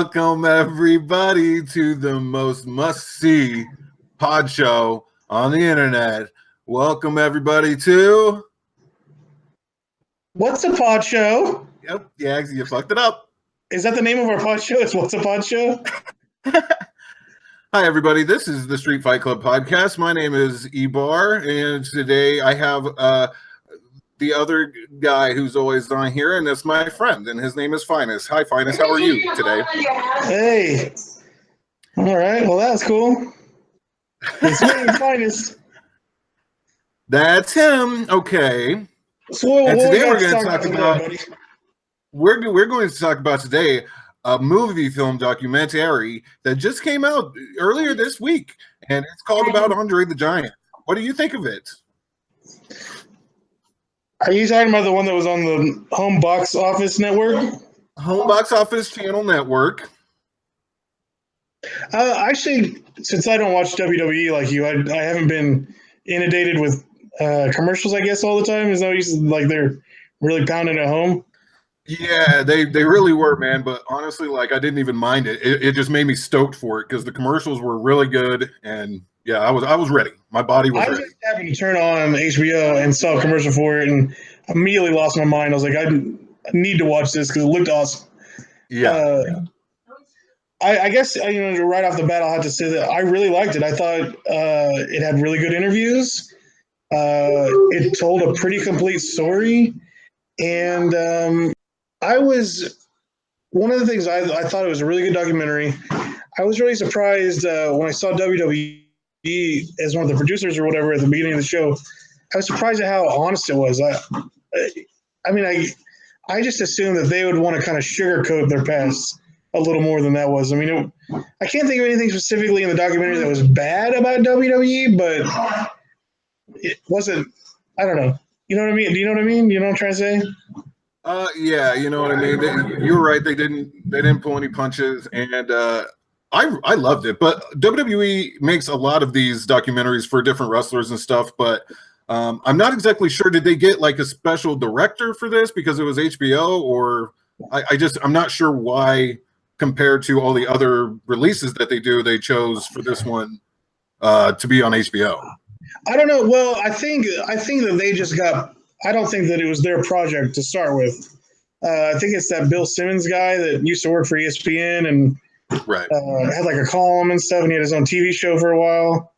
Welcome, everybody, to the most must-see pod show on the internet. Welcome, everybody, to... What's a pod show? Yep, yeah, you fucked it up. Is that the name of our pod show? It's What's a Pod Show? Hi, everybody. This is the Street Fight Club podcast. My name is EBar, and today I have the other guy who's always on here, and that's my friend, and his name is Finest. Hi, Finest. How are you today? Hey. All right. Well, that's cool. It's me, Finest. That's him. Okay. So and today we're going to talk about. We're going to talk about today a movie film documentary that just came out earlier this week, and it's called about Andre the Giant. What do you think of it? Are you talking about the one that was on the Home Box Office Network? Home Box Office Channel Network. Actually, since I don't watch WWE like you, I haven't been inundated with commercials, I guess, all the time. Is that like they're really pounding at home? Yeah, they really were, man. But honestly, like I didn't even mind it. It just made me stoked for it because the commercials were really good, and yeah, I was ready. My body was ready. I just happened to turn on HBO and saw a commercial for it, and immediately lost my mind. I was like, I need to watch this because it looked awesome. Yeah. I guess right off the bat, I'll have to say that I really liked it. I thought it had really good interviews. It told a pretty complete story, and one of the things I thought it was a really good documentary. I was really surprised when I saw WWE as one of the producers or whatever at the beginning of the show. I was surprised at how honest it was. I just assumed that they would want to kind of sugarcoat their past a little more than that was. I mean, I can't think of anything specifically in the documentary that was bad about WWE, but it wasn't. I don't know. You know what I mean? Do you know what I mean? You know what I'm trying to say? Yeah, you know what I mean. You were right. They didn't pull any punches, and I loved it. But WWE makes a lot of these documentaries for different wrestlers and stuff. But I'm not exactly sure. Did they get like a special director for this because it was HBO, or I'm not sure why compared to all the other releases that they do, they chose for this one to be on HBO. I don't know. Well, I think that they just got. I don't think that it was their project to start with. I think it's that Bill Simmons guy that used to work for ESPN and had like a column and stuff, and he had his own TV show for a while.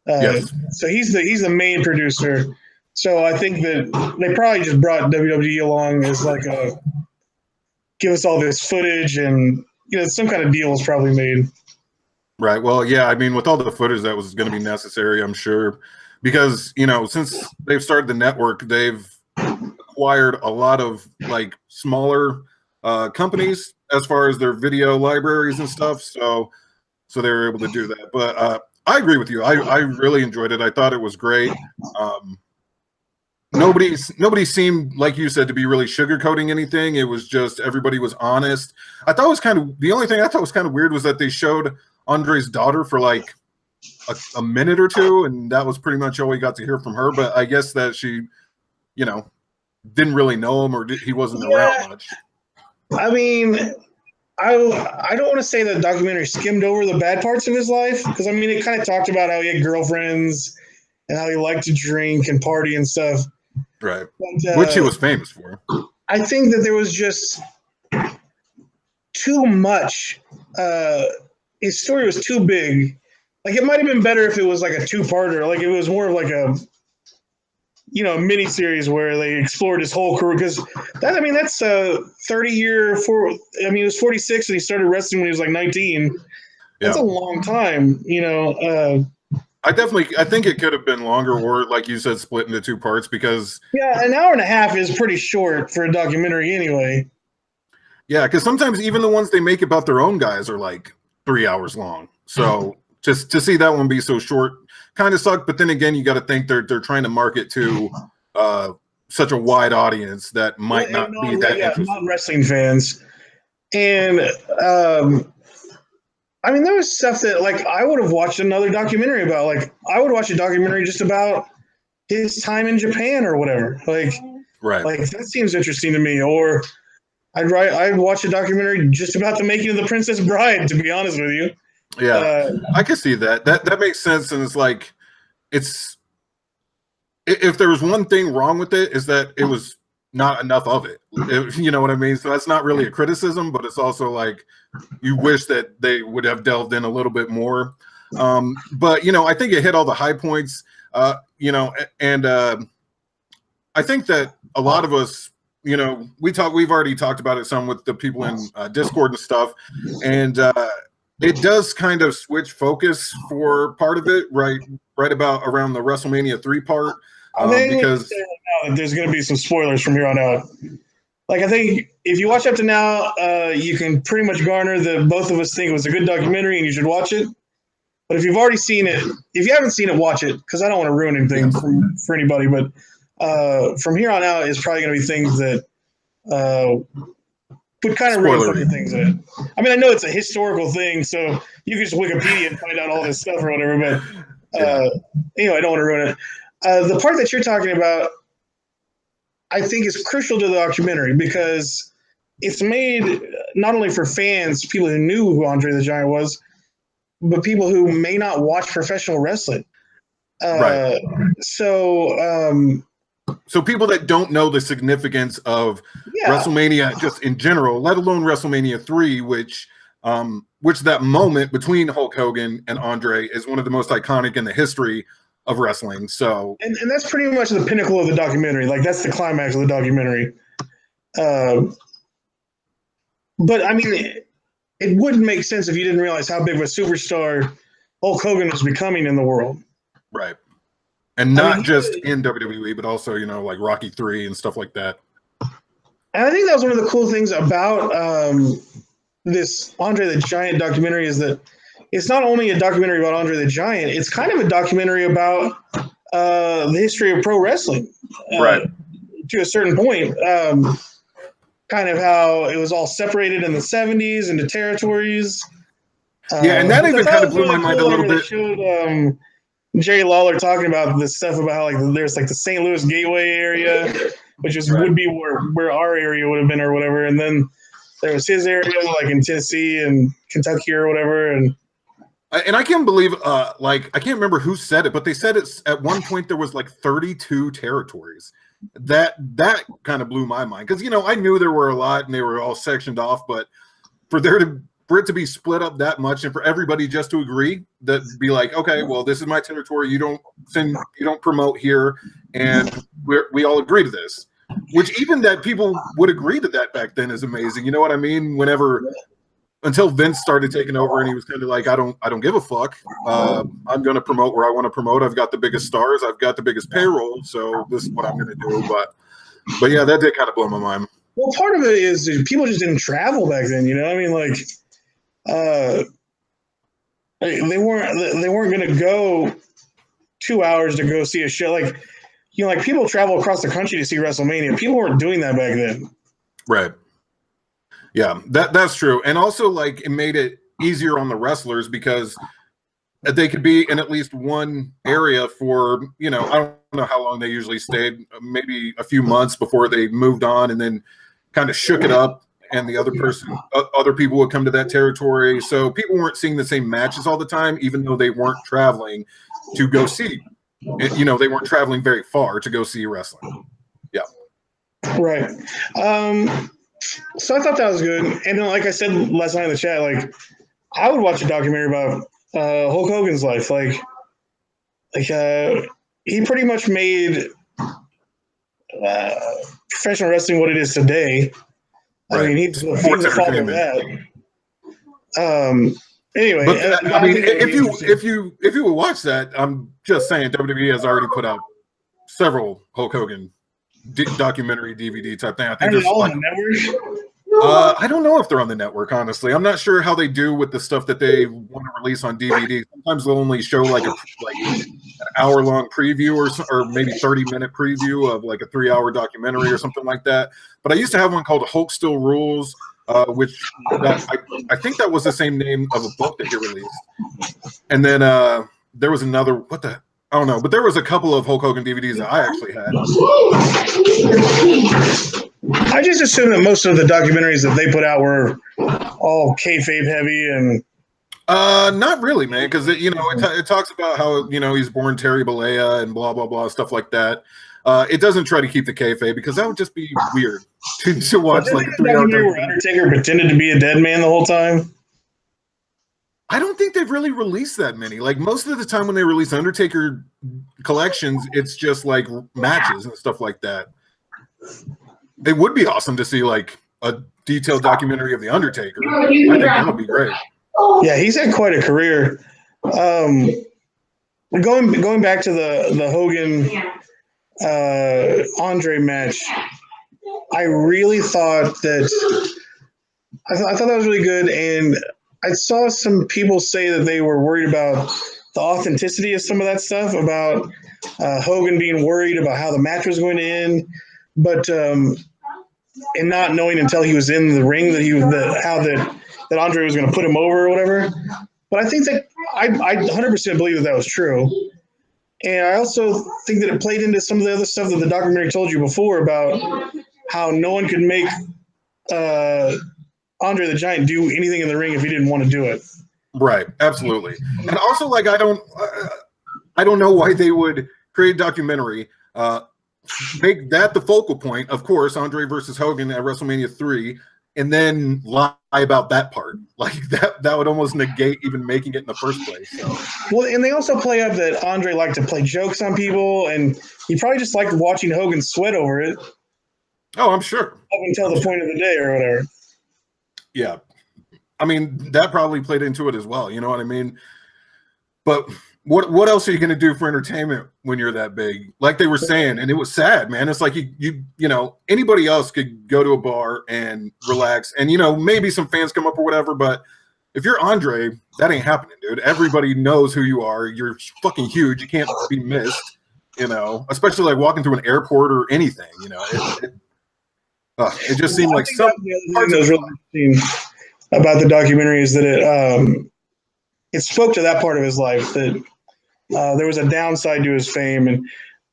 Yes. So he's the main producer. So I think that they probably just brought WWE along as like a give us all this footage, and some kind of deal was probably made. Right. Well, yeah. I mean, with all the footage that was going to be necessary, I'm sure, because since they've started the network, they've acquired a lot of like smaller companies as far as their video libraries and stuff. So they were able to do that. But I agree with you. I really enjoyed it. I thought it was great. Nobody seemed, like you said, to be really sugarcoating anything. It was just everybody was honest. I thought it was the only thing I thought was kind of weird was that they showed Andre's daughter for like a minute or two, and that was pretty much all we got to hear from her. But I guess that she, didn't really know him, or he wasn't around much. I mean, I don't want to say that the documentary skimmed over the bad parts of his life, because I mean, it kind of talked about how he had girlfriends and how he liked to drink and party and stuff. Right. But, which he was famous for. I think that there was just too much. His story was too big. Like, it might have been better if it was like a two-parter. Like, it was more of like a mini series where they explored his whole career. Because that's a 30-year. He was 46 and he started wrestling when he was like 19. That's a long time, I think it could have been longer, or like you said, split into two parts, because an hour and a half is pretty short for a documentary anyway. Yeah, because sometimes even the ones they make about their own guys are like 3 hours long. So just to see that one be so short kind of sucked. But then again, you got to think they're trying to market to such a wide audience that might not be that interested. Not wrestling fans. And there was stuff that like I would have watched another documentary about. Like I would watch a documentary just about his time in Japan or whatever. Like, right. Like that seems interesting to me. Or I'd watch a documentary just about the making of the Princess Bride. To be honest with you, yeah, I can see that. That makes sense, and it's like it's if there was one thing wrong with it is that it was not enough of it. You know what I mean? So that's not really a criticism, but it's also like you wish that they would have delved in a little bit more. But you know, I think it hit all the high points. You know, and I think that a lot of us, you know, we've already talked about it some with the people in Discord and stuff, and it does kind of switch focus for part of it, right about around the WrestleMania 3 part. I think because there's going to be some spoilers from here on out. Like, I think if you watch up to now, you can pretty much garner that both of us think it was a good documentary and you should watch it. But if you've already seen it, if you haven't seen it, watch it, because I don't want to ruin anything for anybody. But from here on out, it's probably going to be things that would kind of ruin fucking things in it. I mean, I know it's a historical thing, so you can just Wikipedia and find out all this stuff or whatever. But anyway, I don't want to ruin it. The part that you're talking about, I think, is crucial to the documentary because it's made not only for fans, people who knew who Andre the Giant was, but people who may not watch professional wrestling. Right. So people that don't know the significance of WrestleMania just in general, let alone WrestleMania 3, which that moment between Hulk Hogan and Andre is one of the most iconic in the history of wrestling. So and that's pretty much the pinnacle of the documentary. Like, that's the climax of the documentary. But I mean, it wouldn't make sense if you didn't realize how big of a superstar Hulk Hogan was becoming in the world. Right. And not just in WWE, but also, you know, like Rocky 3 and stuff like that. And I think that was one of the cool things about this Andre the Giant documentary is that it's not only a documentary about Andre the Giant, it's kind of a documentary about the history of pro wrestling. Right. To a certain point. Kind of how it was all separated in the 70s into territories. Yeah, and that even kind of blew my mind a little bit. Showed, Jerry Lawler talking about this stuff about how, like, there's like the St. Louis Gateway area, which would be where our area would have been or whatever, and then there was his area like in Tennessee and Kentucky or whatever, and I can't believe I can't remember who said it, but they said it's at one point there was like 32 territories. That kind of blew my mind because, you know, I knew there were a lot and they were all sectioned off, but for it to be split up that much and for everybody just to agree that be like, okay, well, this is my territory. You don't promote here, and we all agree to this. Which even that people would agree to that back then is amazing. You know what I mean? Until Vince started taking over and he was kind of like, I don't give a fuck. I'm going to promote where I want to promote. I've got the biggest stars. I've got the biggest payroll. So this is what I'm going to do. But yeah, that did kind of blow my mind. Well, part of it is people just didn't travel back then. You know, I mean, like, they weren't going to go 2 hours to go see a show. Like, you know, like people travel across the country to see WrestleMania. People weren't doing that back then. Right. Yeah, that's true. And also, like, it made it easier on the wrestlers because they could be in at least one area for, you know, I don't know how long they usually stayed, maybe a few months before they moved on and then kind of shook it up. And the other people would come to that territory. So people weren't seeing the same matches all the time, even though they weren't traveling to go see. You know, they weren't traveling very far to go see wrestling. Yeah. Right. So I thought that was good. And then, like I said last night in the chat, like, I would watch a documentary about Hulk Hogan's life. Like he pretty much made professional wrestling what it is today. Right. I mean, he's the father of that. Anyway, but, I mean, if you would watch that, I'm just saying WWE has already put out several Hulk Hogan documentary DVD type thing. I think they're all on the network. I don't know if they're on the network, honestly. I'm not sure how they do with the stuff that they want to release on DVD. Sometimes they'll only show like an hour-long preview or maybe 30-minute preview of like a 3-hour documentary or something like that. But I used to have one called Hulk Still Rules, which I think that was the same name of a book that he released. And then there was another, I don't know, but there was a couple of Hulk Hogan DVDs that I actually had. I just assume that most of the documentaries that they put out were all kayfabe heavy and. Not really, man, because it talks about how he's born Terry Bollea and blah blah blah stuff like that. It doesn't try to keep the kayfabe because that would just be weird to watch like a 3-hour documentary where Undertaker pretended to be a dead man the whole time. I don't think they've really released that many. Like most of the time when they release Undertaker collections, it's just like matches and stuff like that. It would be awesome to see like a detailed documentary of the Undertaker. I think that would be great. Yeah, he's had quite a career. Going back to the Hogan Andre match, I really thought that I thought that was really good, and I saw some people say that they were worried about the authenticity of some of that stuff, about Hogan being worried about how the match was going to end, but and not knowing until he was in the ring that Andre was going to put him over or whatever. But I think that I 100% believe that was true. And I also think that it played into some of the other stuff that the documentary told you before about how no one could make Andre the Giant do anything in the ring if he didn't want to do it. Right. Absolutely. And also, like, I don't know why they would create a documentary, make that the focal point, of course, Andre versus Hogan at WrestleMania 3, and then lie about that part. Like that would almost negate even making it in the first place. So. Well, and they also play up that Andre liked to play jokes on people, and he probably just liked watching Hogan sweat over it. Oh, I'm sure. Up until the point of the day or whatever. Yeah. I mean, that probably played into it as well. You know what I mean? But what else are you going to do for entertainment when you're that big? Like they were saying, and it was sad, man. It's like you know, anybody else could go to a bar and relax, and maybe some fans come up or whatever. But if you're Andre, that ain't happening, dude. Everybody knows who you are. You're fucking huge. You can't be missed. Especially like walking through an airport or anything. It just seemed like some parts that was really interesting about the documentary is that it spoke to that part of his life, that there was a downside to his fame, and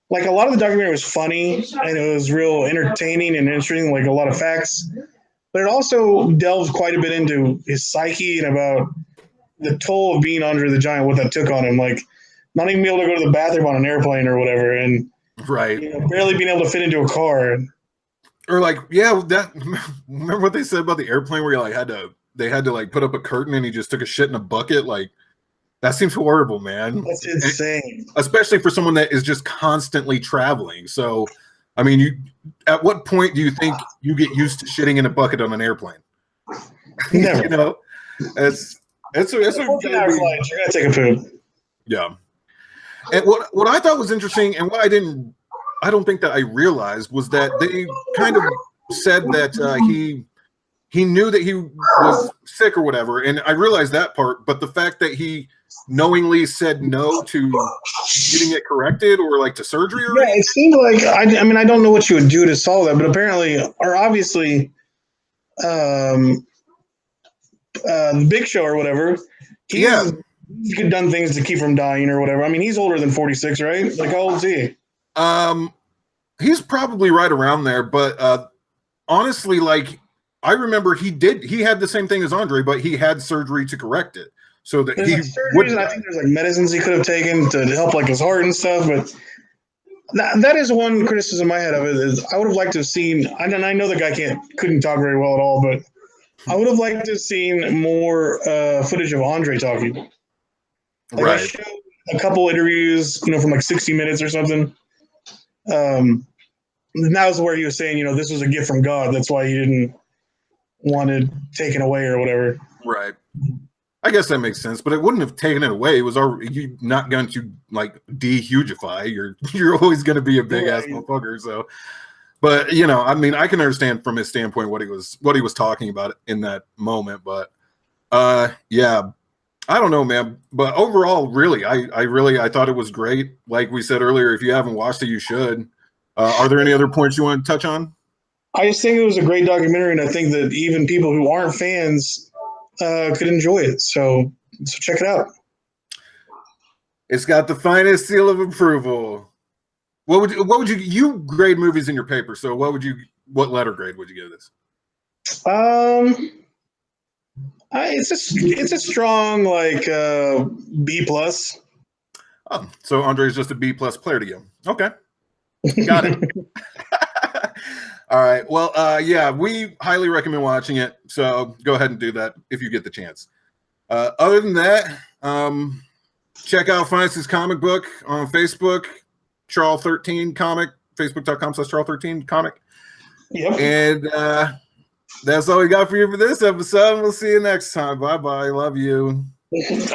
like a lot of the documentary was funny and it was real entertaining and interesting, like a lot of facts, but it also delved quite a bit into his psyche and about the toll of being Andre the Giant, what that took on him, like not even being able to go to the bathroom on an airplane or whatever, and right, barely being able to fit into a car. Or like, yeah, remember what they said about the airplane where they had to like put up a curtain and he just took a shit in a bucket? Like, that seems horrible, man. That's insane. Especially for someone that is just constantly traveling. So, I mean, at what point do you think you get used to shitting in a bucket on an airplane? Never. It's flights, you're gonna take a poop. Yeah. And what I thought was interesting, and what I don't think that I realized, was that they kind of said that he knew that he was sick or whatever, and I realized that part. But the fact that he knowingly said no to getting it corrected or like to surgery or anything? It seemed like I mean I don't know what you would do to solve that, but apparently or obviously the Big Show or whatever, he's done things to keep from dying or whatever. I mean, he's older than 46, right? Like, how old is he? He's probably right around there, but honestly, like, I remember he had the same thing as Andre, but he had surgery to correct it. So that he would. I think there's like medicines he could have taken to help like his heart and stuff. But that is one criticism I had of it, is I would have liked to have seen. And I know the guy couldn't talk very well at all, but I would have liked to have seen more footage of Andre talking. Like, right. They showed a couple interviews, from like 60 Minutes or something. And that was where he was saying, this was a gift from God. That's why he didn't want it taken away or whatever. Right. I guess that makes sense, but it wouldn't have taken it away. It was already not going to like de-hugify. You're always going to be a big ass motherfucker. So, but I mean, I can understand from his standpoint what he was talking about in that moment. But yeah, I don't know, man. But overall, really, I thought it was great. Like we said earlier, if you haven't watched it, you should. Are there any other points you want to touch on? I just think it was a great documentary, and I think that even people who aren't fans could enjoy it. So check it out. It's got the finest seal of approval. What would you grade movies in your paper? So what would you what letter grade would you give this? It's a strong like B plus. Oh, so Andre's just a B plus player to you. Okay, got it. All right. Well, yeah, we highly recommend watching it. So go ahead and do that if you get the chance. Other than that, check out Finest's comic book on Facebook, Charles13 comic, facebook.com/Charles13 comic. Yep. And that's all we got for you for this episode. We'll see you next time. Bye-bye. Love you.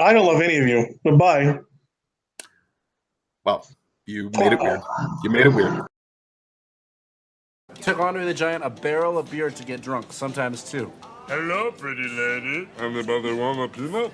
I don't love any of you, but bye. Well, you made it weird. You made it weird. Took Andre the Giant a barrel of beer to get drunk, sometimes two. Hello, pretty lady. Anybody want a peanut?